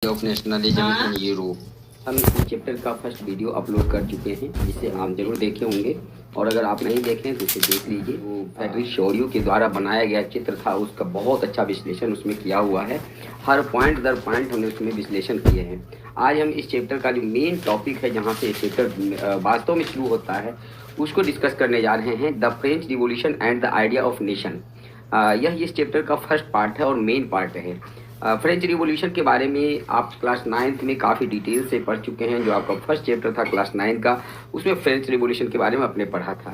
Of nationalism in Europe. हम इस chapter का फर्स्ट वीडियो अपलोड कर चुके हैं, जिसे आप जरूर देखे होंगे, और अगर आप नहीं देखें तो उसे देख लीजिए। वो फ्रेडरिक शोरियो के द्वारा बनाया गया चित्र था, उसका बहुत अच्छा विश्लेषण उसमें किया हुआ है। हर पॉइंट दर पॉइंट हमने उसमें विश्लेषण किए हैं। आज हम इस चैप्टर का जो मेन टॉपिक है, जहाँ से चैप्टर वास्तव में शुरू होता है, उसको डिस्कस करने जा रहे हैं। The French revolution and the idea of nation. यह इस चैप्टर का फर्स्ट पार्ट है और मेन पार्ट है। फ्रेंच रिवॉल्यूशन के बारे में आप क्लास 9th में काफ़ी डिटेल से पढ़ चुके हैं। जो आपका फर्स्ट चैप्टर था क्लास 9 का, उसमें फ्रेंच रिवॉल्यूशन के बारे में आपने पढ़ा था।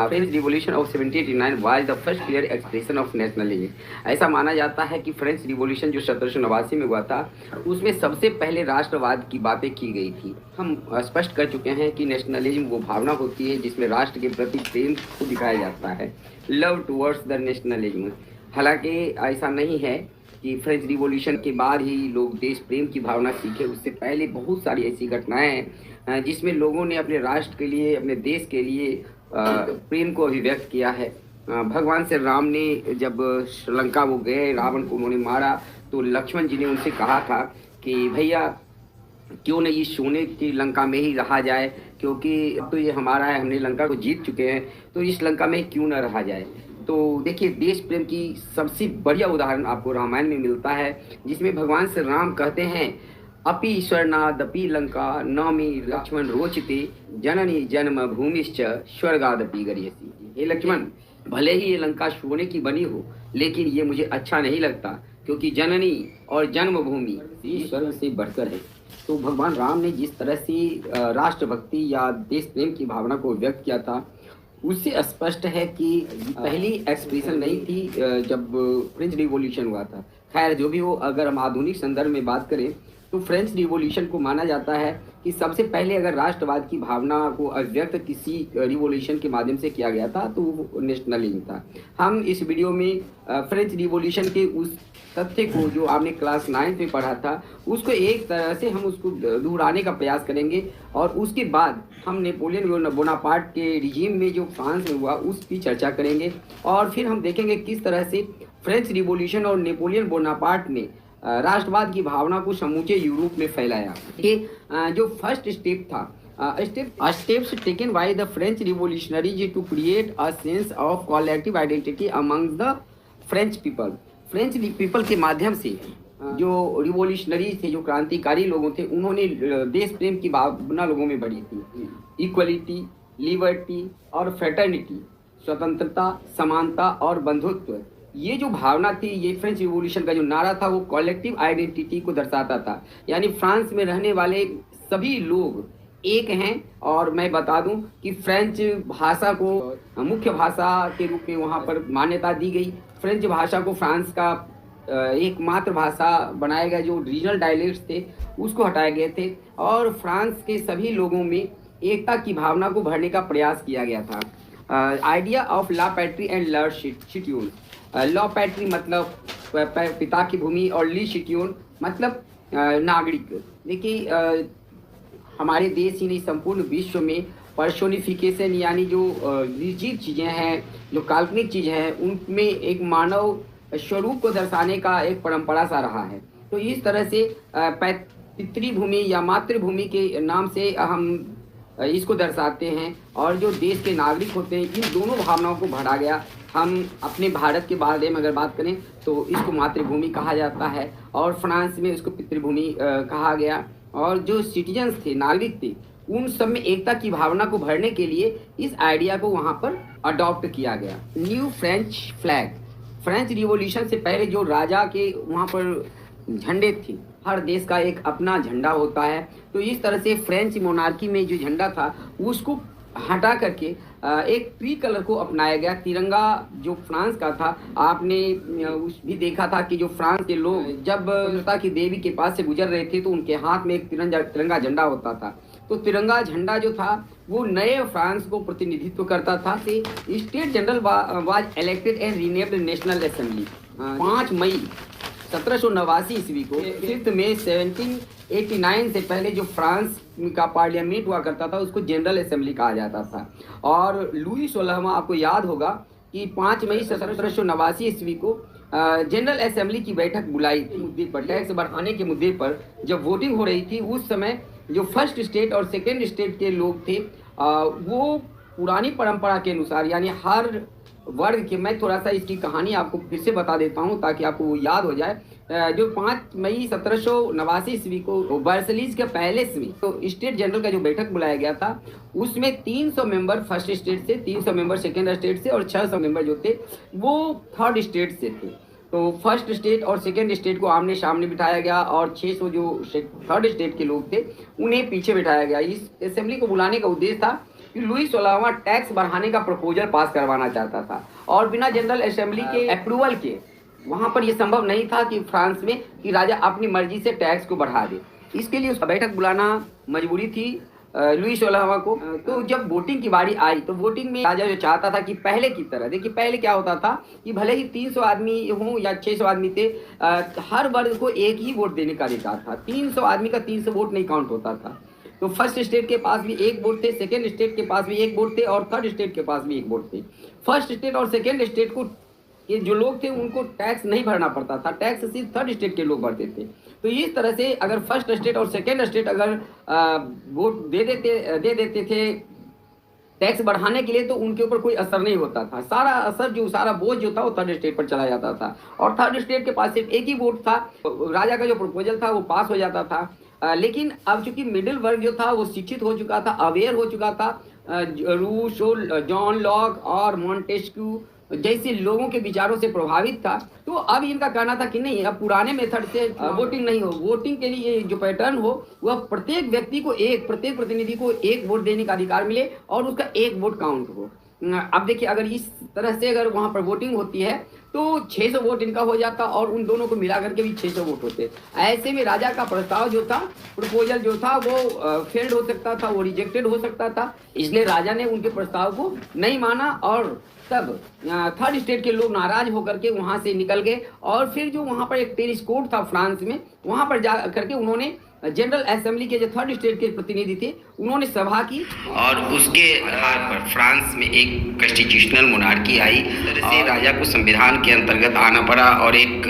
French revolution of 1789 was the first clear expression of nationalism. ऐसा माना जाता है कि फ्रेंच रिवॉल्यूशन जो 1789 में हुआ था, उसमें सबसे पहले राष्ट्रवाद की बातें की गई थी। हम स्पष्ट कर चुके हैं कि नेशनलिज्म वो भावना होती है जिसमें राष्ट्र के प्रति प्रेम को दिखाया जाता है, लव टुवर्ड्स द नेशनलिज्म। हालांकि ऐसा नहीं है कि फ्रेंच रिवॉल्यूशन के बाद ही लोग देश प्रेम की भावना सीखे। उससे पहले बहुत सारी ऐसी घटनाएं हैं जिसमें लोगों ने अपने राष्ट्र के लिए, अपने देश के लिए प्रेम को अभिव्यक्त किया है। भगवान श्री राम ने जब श्रीलंका वो गए, रावण को उन्होंने मारा, तो लक्ष्मण जी ने उनसे कहा था कि भैया क्यों नहीं इस सोने की लंका में ही रहा जाए, क्योंकि अब तो ये हमारा है, हमने लंका को जीत चुके हैं, तो इस लंका में क्यों न रहा जाए। तो देखिए, देश प्रेम की सबसे बढ़िया उदाहरण आपको रामायण में मिलता है, जिसमें भगवान श्री राम कहते हैं, अपि ईश्वरनादपि लंका नौमि लक्ष्मण रोचते जननी जन्म भूमिश्च स्वर्गादपि गरियसी। हे लक्ष्मण, भले ही ये लंका सोने की बनी हो, लेकिन ये मुझे अच्छा नहीं लगता, क्योंकि जननी और जन्मभूमि ईश्वर से बढ़कर है। तो भगवान राम ने जिस तरह से राष्ट्रभक्ति या देश प्रेम की भावना को व्यक्त किया था, उससे स्पष्ट है कि पहली एक्सप्रेशन नहीं थी जब फ्रेंच रिवॉल्यूशन हुआ था। खैर जो भी हो, अगर हम आधुनिक संदर्भ में बात करें तो फ्रेंच रिवॉल्यूशन को माना जाता है कि सबसे पहले अगर राष्ट्रवाद की भावना को अभिव्यक्त किसी रिवॉल्यूशन के माध्यम से किया गया था तो वो नेशनलिज्म था। हम इस वीडियो में फ्रेंच रिवॉल्यूशन के उस तथ्य को जो आपने क्लास 9 में पढ़ा था, उसको एक तरह से हम उसको दोहराने का प्रयास करेंगे, और उसके बाद हम नेपोलियन बोनापार्ट के रिजीम में जो फ्रांस में हुआ उसकी चर्चा करेंगे, और फिर हम देखेंगे किस तरह से फ्रेंच रिवॉल्यूशन और नेपोलियन बोनापार्ट ने राष्ट्रवाद की भावना को समूचे यूरोप में फैलाया। कि जो फर्स्ट स्टेप था, steps taken by the French revolutionaries to create a sense of collective identity among the French people. French people के माध्यम से जो रिवॉल्यूशनरी थे, जो क्रांतिकारी लोगों थे, उन्होंने देश प्रेम की भावना लोगों में बढ़ी थी। इक्वलिटी, लिबर्टी और फ्रेटर्निटी, स्वतंत्रता, समानता और बंधुत्व, ये जो भावना थी, ये फ्रेंच रिवॉल्यूशन का जो नारा था, वो कलेक्टिव आइडेंटिटी को दर्शाता था। यानी फ्रांस में रहने वाले सभी लोग एक हैं। और मैं बता दूं कि फ्रेंच भाषा को मुख्य भाषा के रूप में वहाँ पर मान्यता दी गई। फ्रेंच भाषा को फ्रांस का एकमात्र भाषा बनाया गया। जो रीजनल डायलेक्ट्स थे उसको हटाए गए थे, और फ्रांस के सभी लोगों में एकता की भावना को भरने का प्रयास किया गया था। Idea of la patrie and le citoyen. La patrie मतलब पिता की भूमि, और ली शिट्यूल मतलब नागरिक। देखिए, हमारे देश ही नहीं, संपूर्ण विश्व में पर्सोनिफिकेशन यानी जो निर्जीव चीज़ें हैं, जो काल्पनिक चीज़ें हैं, उनमें एक मानव स्वरूप को दर्शाने का एक परंपरा सा रहा है। तो इस तरह से पितृभूमि या मातृभूमि के नाम से हम इसको दर्शाते हैं, और जो देश के नागरिक होते हैं, इन दोनों भावनाओं को भरा गया। हम अपने भारत के बारे में अगर बात करें तो इसको मातृभूमि कहा जाता है, और फ्रांस में इसको पितृभूमि कहा गया। और जो सिटीजन्स थे, नागरिक थे, उन सब में एकता की भावना को भरने के लिए इस आइडिया को वहाँ पर अडॉप्ट किया गया। New French flag. French revolution से पहले जो राजा के वहाँ पर झंडे थे, हर देश का एक अपना झंडा होता है, तो इस तरह से फ्रेंच मोनार्की में जो झंडा था उसको हटा करके एक ट्री कलर को अपनाया गया। तिरंगा जो फ्रांस का था, आपने उस भी देखा था कि जो फ्रांस के लोग जब स्वतंत्रता की देवी के पास से गुजर रहे थे तो उनके हाथ में एक तिरंगा झंडा होता था। तो तिरंगा झंडा जो था वो नए फ्रांस को प्रतिनिधित्व करता था। State general was elected and renamed national assembly. 5 मई 1789 ईस्वी को 5 मई 1789 से पहले जो फ्रांस का पार्लियामेंट हुआ करता था उसको जनरल असेंबली कहा जाता था। और लुई 16वां, आपको याद होगा कि 5 मई 1789 ईस्वी को जनरल असेंबली की बैठक बुलाई थी मुद्दे पर, टैक्स बढ़ाने के मुद्दे पर जब वोटिंग हो रही थी उस समय जो फर्स्ट स्टेट और सेकेंड स्टेट के लोग थे वो पुरानी परंपरा के अनुसार यानी हर वर्ग के, मैं थोड़ा सा इसकी कहानी आपको फिर से बता देता हूँ ताकि आपको वो याद हो जाए। जो 5 मई 1789 ईस्वी को वर्सलीज के पैलेस में तो स्टेट जनरल का जो बैठक बुलाया गया था उसमें 300 मेंबर फर्स्ट स्टेट से, 300 मेंबर सेकेंड स्टेट से और 600 मेंबर जो थे वो थर्ड स्टेट से थे। तो फर्स्ट स्टेट और सेकेंड स्टेट को आमने सामने बिठाया गया और 600 जो थर्ड स्टेट के लोग थे उन्हें पीछे बिठाया गया। इस असेंबली को बुलाने का उद्देश्य था कि लुई 16वां टैक्स बढ़ाने का प्रपोजल पास करवाना चाहता था और बिना जनरल असेंबली के अप्रूवल के वहां पर यह संभव नहीं था कि फ्रांस में कि राजा अपनी मर्जी से टैक्स को बढ़ा दे। इसके लिए उस बैठक बुलाना मजबूरी थी लुई 16वां को। तो जब वोटिंग की बारी आई तो वोटिंग में राजा जो चाहता था कि पहले की तरह, देखिए पहले क्या होता था कि भले ही 300 आदमी हों या 600 आदमी थे, हर वर्ग को एक ही वोट देने का अधिकार था। 300 आदमी का 300 वोट नहीं काउंट होता था। तो फर्स्ट स्टेट के पास भी एक वोट थे, सेकेंड स्टेट के पास भी एक वोट थे और थर्ड स्टेट के पास भी एक वोट थे। फर्स्ट स्टेट और सेकेंड स्टेट को ये जो लोग थे उनको टैक्स नहीं भरना पड़ता था, टैक्स सिर्फ थर्ड स्टेट के लोग भरते थे। तो इस तरह से अगर फर्स्ट स्टेट और सेकेंड स्टेट अगर वोट दे देते थे टैक्स बढ़ाने के लिए तो उनके ऊपर कोई असर नहीं होता था। सारा असर जो सारा बोझ जो था वो थर्ड स्टेट पर चला जाता था और थर्ड स्टेट के पास सिर्फ एक ही वोट था। राजा का जो प्रपोजल था वो पास हो जाता था। लेकिन अब चूंकि मिडिल वर्ग जो था वो शिक्षित हो चुका था, अवेयर हो चुका था, रूसो, जॉन लॉक और मॉन्टेस्क्यू जैसे लोगों के विचारों से प्रभावित था। तो अब इनका कहना था कि नहीं, अब पुराने मेथड से वोटिंग नहीं हो, वोटिंग के लिए जो पैटर्न हो वह प्रत्येक व्यक्ति को प्रत्येक प्रतिनिधि को एक वोट देने का अधिकार मिले और उसका एक वोट काउंट हो। अब देखिए अगर इस तरह से अगर वहां पर वोटिंग होती है तो 600 वोट इनका हो जाता और उन दोनों को मिला करके भी 600 वोट होते। ऐसे में राजा का प्रस्ताव जो था, प्रपोजल जो था वो फेल्ड हो सकता था, वो रिजेक्टेड हो सकता था। इसलिए राजा ने उनके प्रस्ताव को नहीं माना और तब थर्ड स्टेट के लोग नाराज होकर के वहां से निकल गए और फिर जो वहां पर एक टेनिस कोर्ट था फ्रांस में, वहां पर जा करके उन्होंने जनरल असेंबली के जो थर्ड स्टेट के प्रतिनिधि थे उन्होंने सभा की और उसके आधार पर फ्रांस में एक कॉन्स्टिट्यूशनल मोनार्की आई। से राजा को संविधान के अंतर्गत आना पड़ा और एक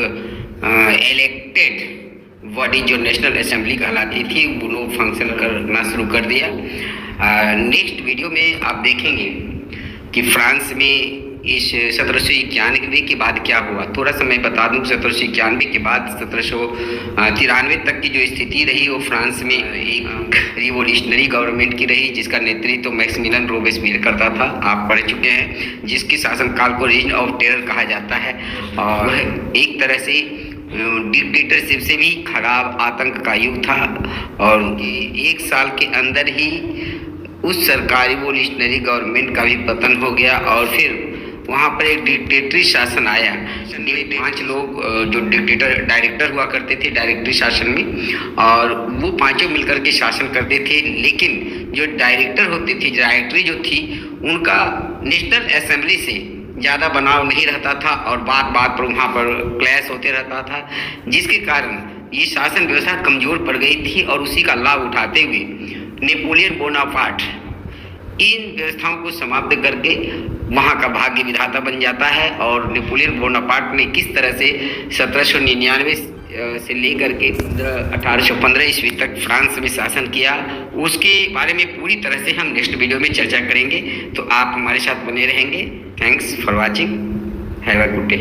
इलेक्टेड बॉडी जो नेशनल असेंबली कहलाती थी वो फंक्शन करना शुरू कर दिया। नेक्स्ट वीडियो में आप देखेंगे कि फ्रांस में इस 1791 के बाद क्या हुआ। थोड़ा सा मैं बता दूं, 1791 के बाद 1793 तक की जो स्थिति रही वो फ्रांस में एक रिवोल्यूशनरी गवर्नमेंट की रही जिसका नेतृत्व तो मैक्सिमिलियन रोबेस्पियर करता था। आप पढ़ चुके हैं, जिसके शासनकाल को रीजन ऑफ टेरर कहा जाता है और एक तरह से डिक्टेटरशिप से भी खराब आतंक का युग था। और एक साल के अंदर ही उस सरकारी रिवोल्यूशनरी गवर्नमेंट का भी पतन हो गया और फिर वहाँ पर एक डिक्टेटरी शासन आया। 5 लोग जो डायरेक्टर हुआ करते थे डायरेक्टरी शासन में और वो पांचों मिलकर के शासन करते थे। लेकिन जो डायरेक्टर होते थे, डायरेक्टरी जो थी, उनका नेशनल असेंबली से ज़्यादा बनाव नहीं रहता था और बात पर वहाँ पर क्लैश होते रहता था, जिसके कारण ये शासन व्यवस्था कमज़ोर पड़ गई थी। और उसी का लाभ उठाते हुए नेपोलियन बोनापार्ट इन व्यवस्थाओं को समाप्त करके वहाँ का भाग्य विधाता बन जाता है। और नेपोलियन बोनापार्ट ने किस तरह से 1799 से लेकर के 1815 ईस्वी तक फ्रांस में शासन किया, उसके बारे में पूरी तरह से हम नेक्स्ट वीडियो में चर्चा करेंगे। तो आप हमारे साथ बने रहेंगे। Thanks for watching, have a good day.